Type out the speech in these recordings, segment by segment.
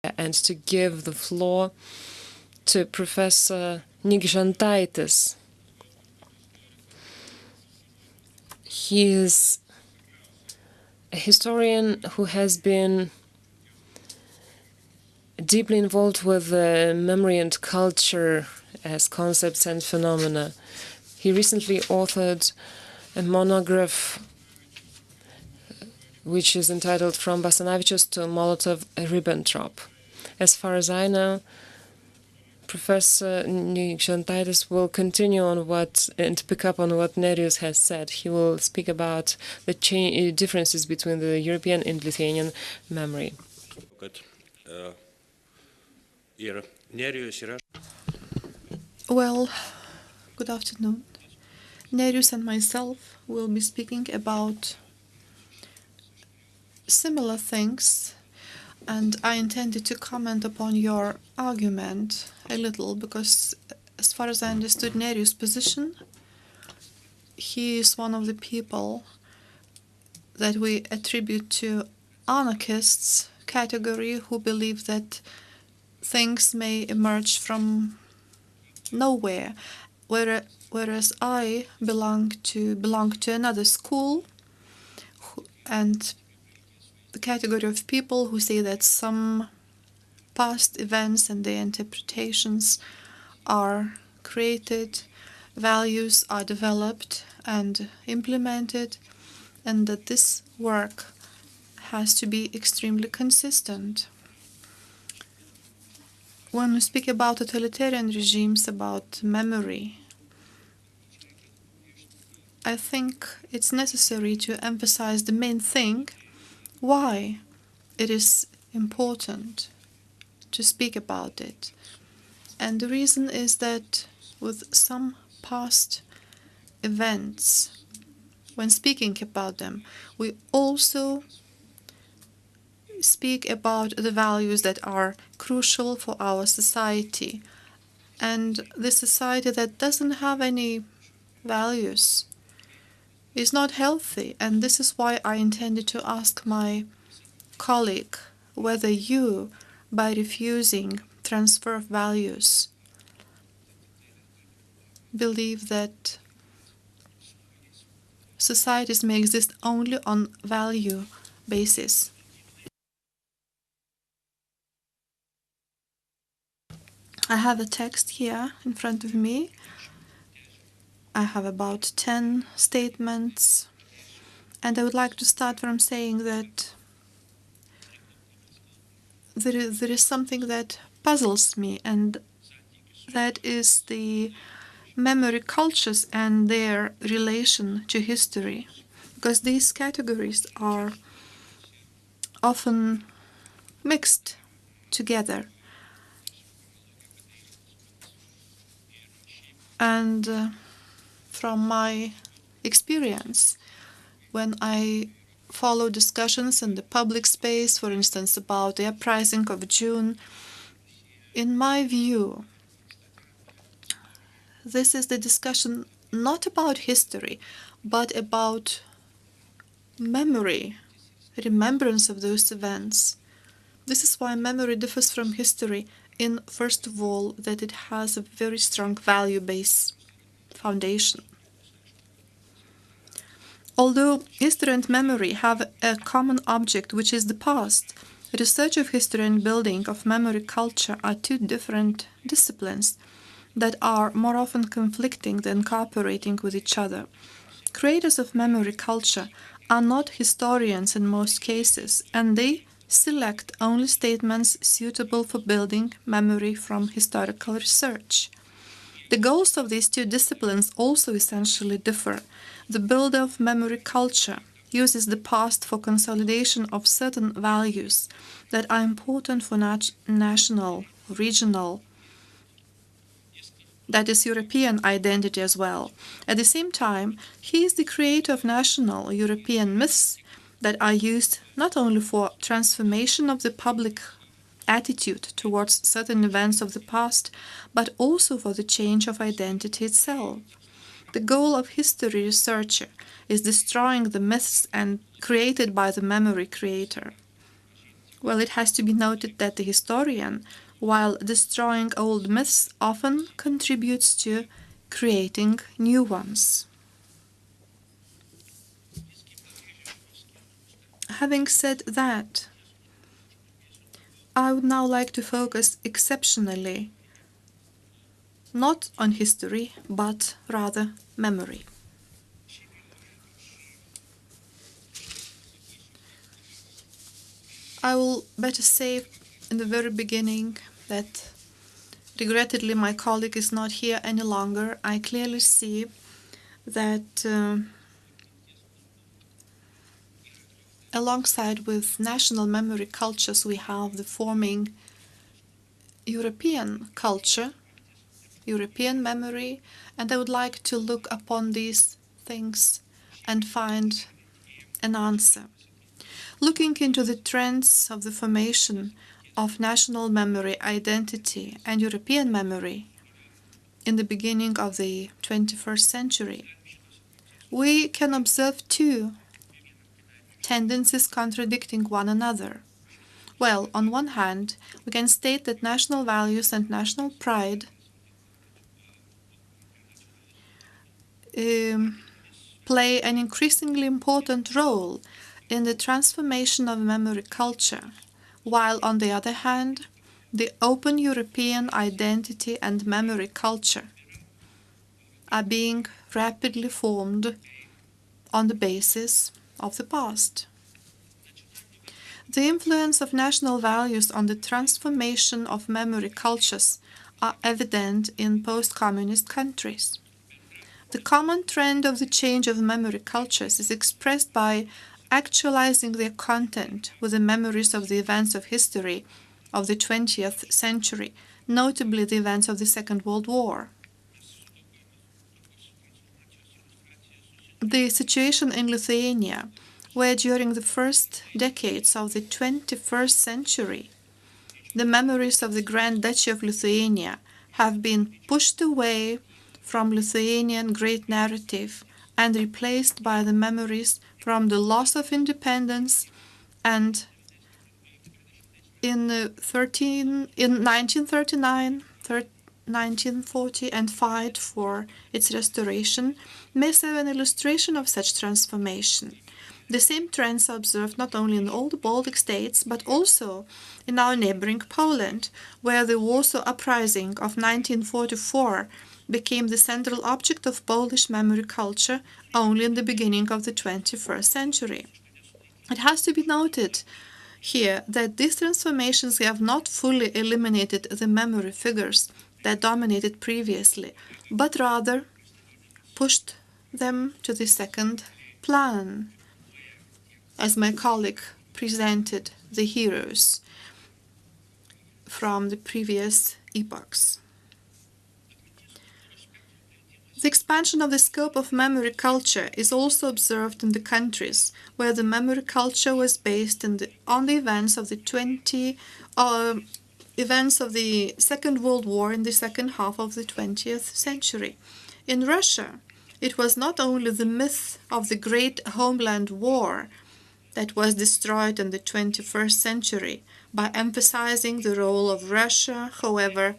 and to give the floor to Professor Nikžentaitis. He is a historian who has been deeply involved with memory and culture as concepts and phenomena. He recently authored a monograph which is entitled From Basanavičius to Molotov-Ribbentrop. As far as I know, Professor Nikžentaitis will continue on and pick up on what Nerijus has said. He will speak about the differences between the European and Lithuanian memory. Well, good afternoon. Nerijus and myself will be speaking about similar things, and I intended to comment upon your argument a little because, as far as I understood Nerijus' position, he is one of the people that we attribute to anarchists category who believe that things may emerge from nowhere, whereas I belong to another school, and the category of people who say that some past events and their interpretations are created, values are developed and implemented, and that this work has to be extremely consistent. When we speak about totalitarian regimes, about memory, I think it's necessary to emphasize the main thing, why it is important to speak about it. And the reason is that with some past events, when speaking about them, we also speak about the values that are crucial for our society. And the society that doesn't have any values is not healthy. And this is why I intended to ask my colleague whether you, by refusing transfer of values, believe that societies may exist only on value basis. I have a text here in front of me. I have about 10 statements, and I would like to start from saying that there is something that puzzles me, and that is the memory cultures and their relation to history, because these categories are often mixed together. And from my experience, when I follow discussions in the public space, for instance, about the uprising of June, in my view, this is the discussion not about history, but about memory, remembrance of those events. This is why memory differs from history in, first of all, that it has a very strong value-based foundation. Although history and memory have a common object, which is the past, research of history and building of memory culture are two different disciplines that are more often conflicting than cooperating with each other. Creators of memory culture are not historians in most cases, and they select only statements suitable for building memory from historical research. The goals of these two disciplines also essentially differ. The builder of memory culture uses the past for consolidation of certain values that are important for national, regional, that is European identity as well. At the same time, he is the creator of national European myths that are used not only for transformation of the public attitude towards certain events of the past, but also for the change of identity itself. The goal of history researcher is destroying the myths and created by the memory creator. Well, it has to be noted that the historian, while destroying old myths, often contributes to creating new ones. Having said that, I would now like to focus exceptionally not on history, but rather memory. I will better say in the very beginning that regrettably my colleague is not here any longer. I clearly see that alongside with national memory cultures we have the forming European culture, European memory, and I would like to look upon these things and find an answer. Looking into the trends of the formation of national memory, identity, and European memory in the beginning of the 21st century, we can observe two tendencies contradicting one another. Well, on one hand, we can state that national values and national pride play an increasingly important role in the transformation of memory culture, while on the other hand, the open European identity and memory culture are being rapidly formed on the basis of the past. The influence of national values on the transformation of memory cultures are evident in post-communist countries. The common trend of the change of memory cultures is expressed by actualizing their content with the memories of the events of history of the 20th century, notably the events of the Second World War. The situation in Lithuania, where during the first decades of the 21st century, the memories of the Grand Duchy of Lithuania have been pushed away from Lithuanian great narrative and replaced by the memories from the loss of independence, and in 1939, 1940, and fight for its restoration may serve an illustration of such transformation. The same trends are observed not only in all the Baltic states, but also in our neighboring Poland, where the Warsaw Uprising of 1944 became the central object of Polish memory culture only in the beginning of the 21st century. It has to be noted here that these transformations have not fully eliminated the memory figures that dominated previously, but rather pushed them to the second plan, as my colleague presented the heroes from the previous epochs. The expansion of the scope of memory culture is also observed in the countries where the memory culture was based on the events of the Second World War in the second half of the 20th century. In Russia, it was not only the myth of the Great Homeland War that was destroyed in the 21st century by emphasizing the role of Russia. However,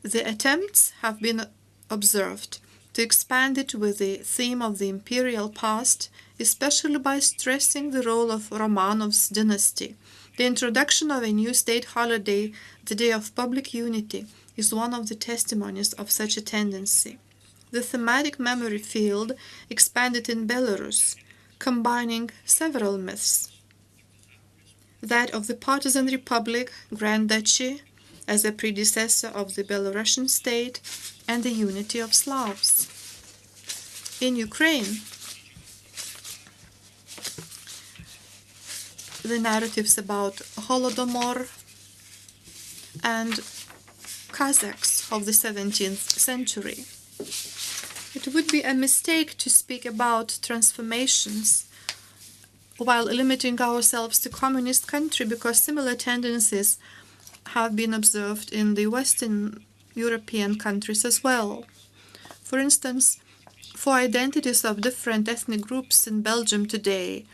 the attempts have been observed to expand it with the theme of the imperial past, especially by stressing the role of Romanov's dynasty. The introduction of a new state holiday, the Day of Public Unity, is one of the testimonies of such a tendency. The thematic memory field expanded in Belarus, combining several myths: that of the partisan republic, Grand Duchy, as a predecessor of the Belarusian state, and the unity of Slavs. In Ukraine, the narratives about Holodomor and Kazakhs of the 17th century. It would be a mistake to speak about transformations while limiting ourselves to communist country, because similar tendencies have been observed in the Western European countries as well. For instance, for identities of different ethnic groups in Belgium today,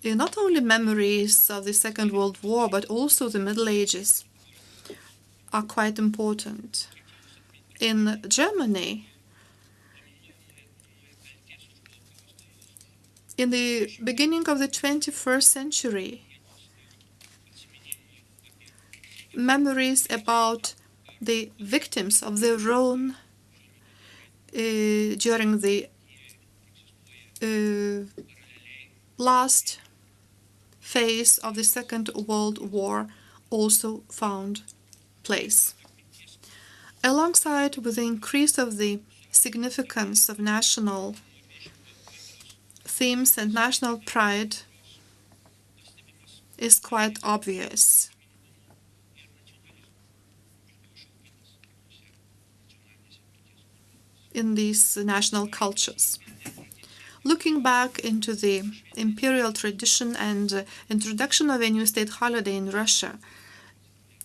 not only memories of the Second World War, but also the Middle Ages are quite important. In Germany, in the beginning of the 21st century, memories about the victims of the Rhone during the last phase of the Second World War also found place. Alongside with the increase of the significance of national themes and national pride is quite obvious. In these national cultures. Looking back into the imperial tradition and introduction of a new state holiday in Russia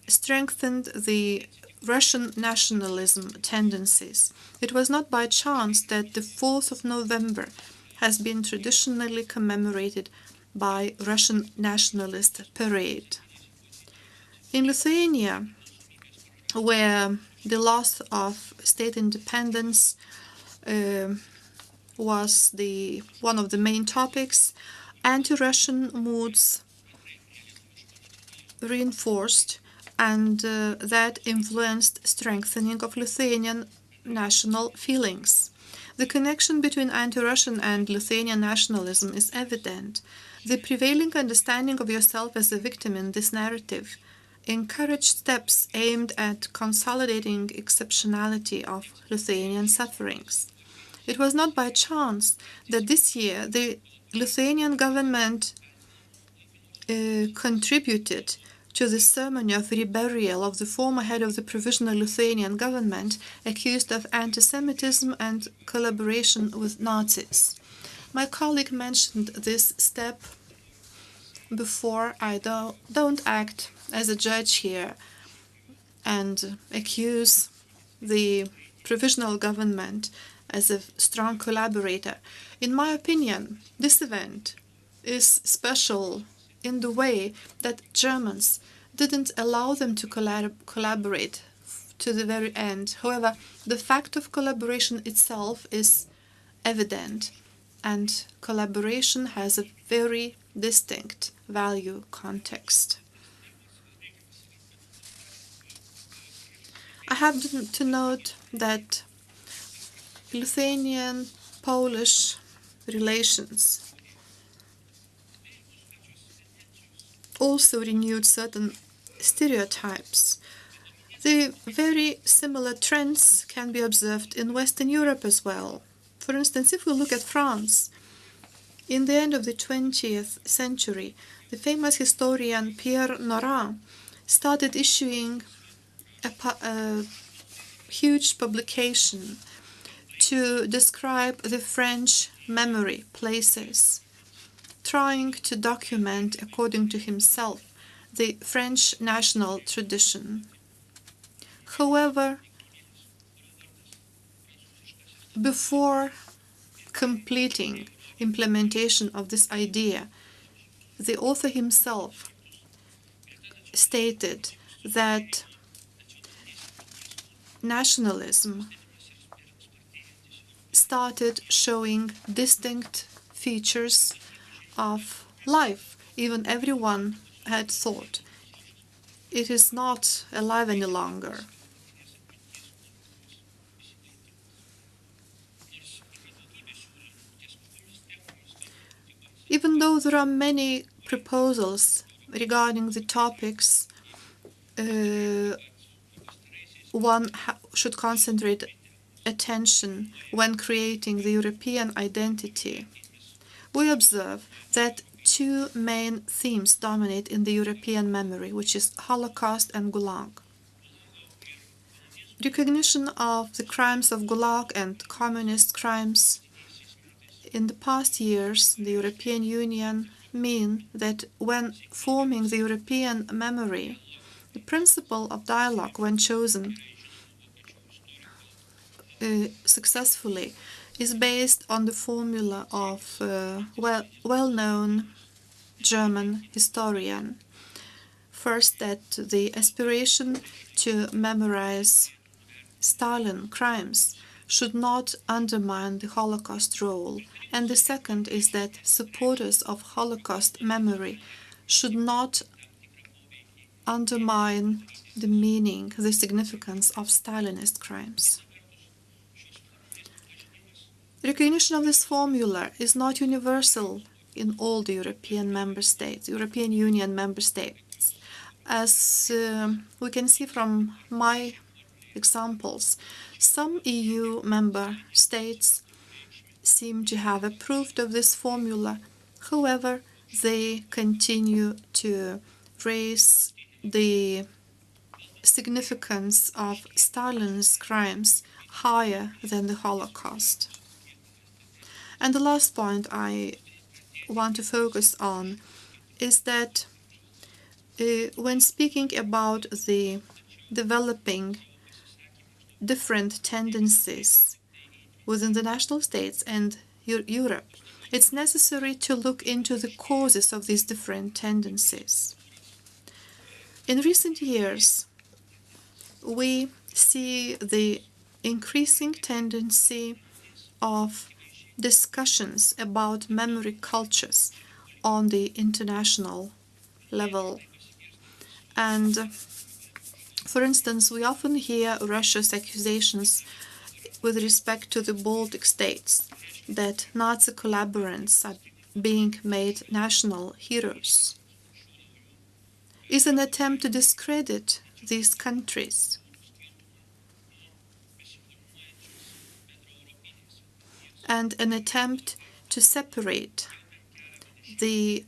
strengthened the Russian nationalism tendencies. It was not by chance that the 4th of November has been traditionally commemorated by Russian nationalist parade. In Lithuania, where the loss of state independence was one of the main topics, anti-Russian moods reinforced, and that influenced strengthening of Lithuanian national feelings. The connection between anti-Russian and Lithuanian nationalism is evident. The prevailing understanding of yourself as a victim in this narrative encouraged steps aimed at consolidating exceptionality of Lithuanian sufferings. It was not by chance that this year the Lithuanian government contributed to the ceremony of reburial of the former head of the Provisional Lithuanian government accused of anti-Semitism and collaboration with Nazis. My colleague mentioned this step before. I don't act as a judge here and accuse the provisional government as a strong collaborator. In my opinion, this event is special in the way that Germans didn't allow them to collaborate to the very end. However, the fact of collaboration itself is evident, and collaboration has a very distinct value context. I have to note that Lithuanian-Polish relations also renewed certain stereotypes. The very similar trends can be observed in Western Europe as well. For instance, if we look at France, in the end of the 20th century, the famous historian Pierre Nora started issuing a huge publication to describe the French memory places, trying to document, according to himself, the French national tradition. However, before completing implementation of this idea, the author himself stated that nationalism started showing distinct features of life. Even everyone had thought it is not alive any longer. Even though there are many proposals regarding the topics, one should concentrate attention when creating the European identity. We observe that two main themes dominate in the European memory, which is Holocaust and Gulag. Recognition of the crimes of Gulag and communist crimes in the past years, the European Union mean that when forming the European memory, the principle of dialogue, when chosen successfully, is based on the formula of well-known German historian. First, that the aspiration to memorize Stalin crimes should not undermine the Holocaust role. And the second is that supporters of Holocaust memory should not undermine the meaning, the significance of Stalinist crimes. Recognition of this formula is not universal in all the European member states, European Union member states. As we can see from my examples, some EU member states seem to have approved of this formula. However, they continue to raise the significance of Stalin's crimes higher than the Holocaust. And the last point I want to focus on is that when speaking about the developing different tendencies within the national states and Europe, it's necessary to look into the causes of these different tendencies. In recent years, we see the increasing tendency of discussions about memory cultures on the international level. And for instance, we often hear Russia's accusations with respect to the Baltic states that Nazi collaborators are being made national heroes. Is an attempt to discredit these countries. And an attempt to separate the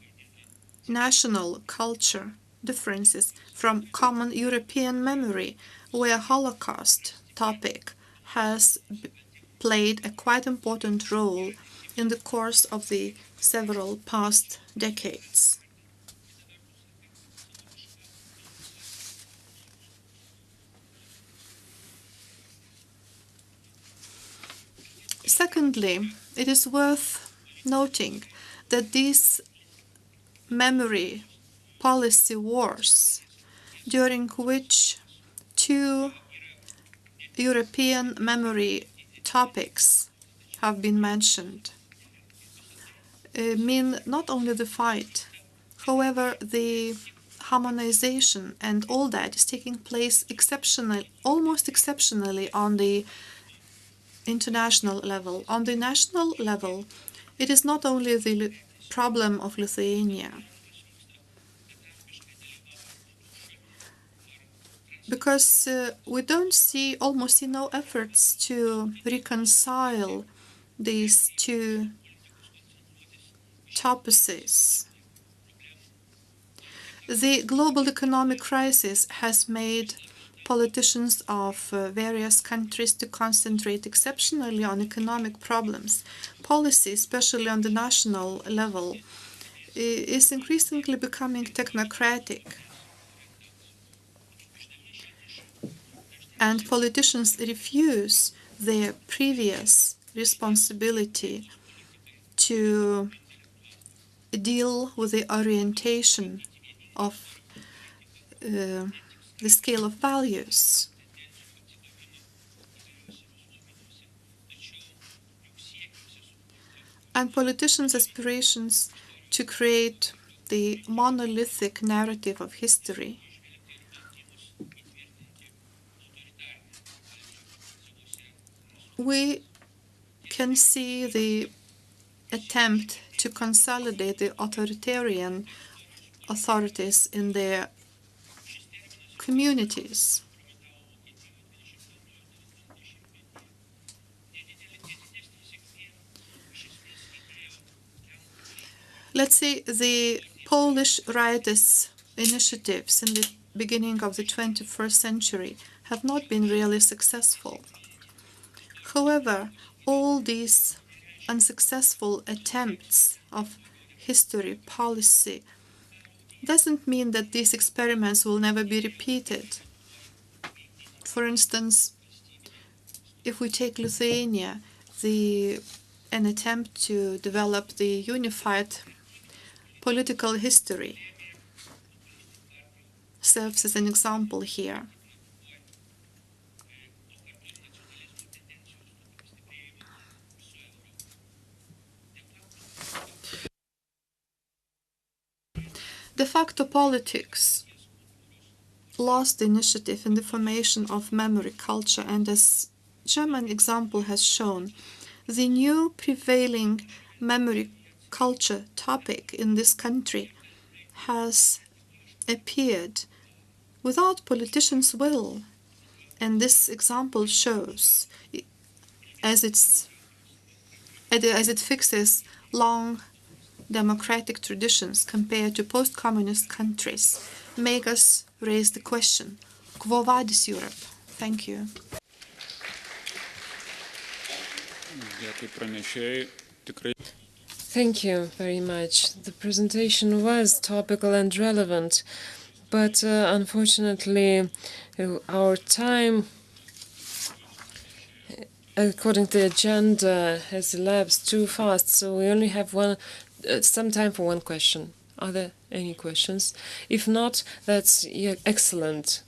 national culture differences from common European memory, where Holocaust topic has played a quite important role in the course of the several past decades. Secondly, it is worth noting that these memory policy wars, during which two European memory topics have been mentioned, mean not only the fight, however, the harmonization and all that is taking place almost exceptionally on the international level. On the national level, it is not only the problem of Lithuania, because we almost see no efforts to reconcile these two topics. The global economic crisis has made politicians of various countries to concentrate exceptionally on economic problems. Policy, especially on the national level, is increasingly becoming technocratic. And politicians refuse their previous responsibility to deal with the orientation of the scale of values. And politicians' aspirations to create the monolithic narrative of history we can see the attempt to consolidate the authoritarian authorities in their communities. Let's say the Polish rights initiatives in the beginning of the 21st century have not been really successful. However, all these unsuccessful attempts of history policy doesn't mean that these experiments will never be repeated. For instance, if we take Lithuania, an attempt to develop the unified political history serves as an example here. De facto politics lost the initiative in the formation of memory culture, and as German example has shown, the new prevailing memory culture topic in this country has appeared without politicians' will, and this example shows, as it fixes long democratic traditions compared to post-communist countries, make us raise the question, Quo vadis Europe? Thank you. Thank you very much. The presentation was topical and relevant, but unfortunately our time, according to the agenda, has elapsed too fast, so we only have some time for one question. Are there any questions? If not, that's excellent.